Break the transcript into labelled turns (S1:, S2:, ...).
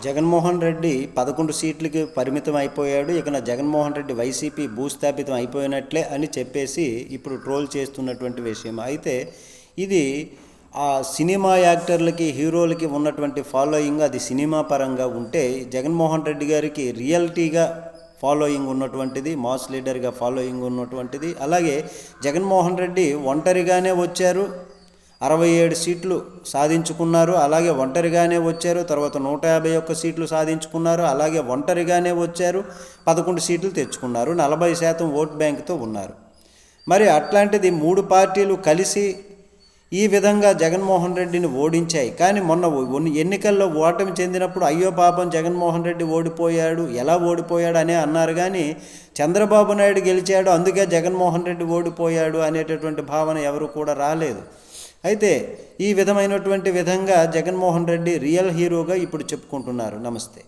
S1: జగన్మోహన్ రెడ్డి 11 సీట్లకి పరిమితం అయిపోయాడు. ఇక నా జగన్మోహన్ రెడ్డి వైసీపీ భూస్థాపితం అయిపోయినట్లే అని చెప్పేసి ఇప్పుడు ట్రోల్ చేస్తున్నటువంటి విషయం. అయితే ఇది ఆ సినిమా యాక్టర్లకి, హీరోలకి ఉన్నటువంటి ఫాలోయింగ్ అది సినిమా పరంగా ఉంటే, జగన్మోహన్ రెడ్డి గారికి రియాలిటీగా ఫాలోయింగ్ ఉన్నటువంటిది, మాస్ లీడర్గా ఫాలోయింగ్ ఉన్నటువంటిది. అలాగే జగన్మోహన్ రెడ్డి ఒంటరిగానే వచ్చారు, 67 సీట్లు సాధించుకున్నారు. అలాగే ఒంటరిగానే వచ్చారు, తర్వాత 151 సీట్లు సాధించుకున్నారు. అలాగే ఒంటరిగానే వచ్చారు, 11 సీట్లు తెచ్చుకున్నారు, 40% ఓట్ బ్యాంక్తో ఉన్నారు. మరి అట్లాంటిది 3 పార్టీలు కలిసి ఈ విధంగా జగన్మోహన్ రెడ్డిని ఓడించాయి. కానీ మొన్న ఎన్నికల్లో ఓటమి చెందినప్పుడు అయ్యో పాపం జగన్మోహన్ రెడ్డి ఓడిపోయాడు, ఎలా ఓడిపోయాడు అనే అన్నారు. కానీ చంద్రబాబు నాయుడు గెలిచాడు, అందుకే జగన్మోహన్ రెడ్డి ఓడిపోయాడు అనేటటువంటి భావన ఎవరు కూడా రాలేదు. అయితే ఈ విధంగా జగన్మోహన్ రెడ్డి రియల్ హీరోగా ఇప్పుడు చెప్పుకుంటున్నారు. నమస్తే.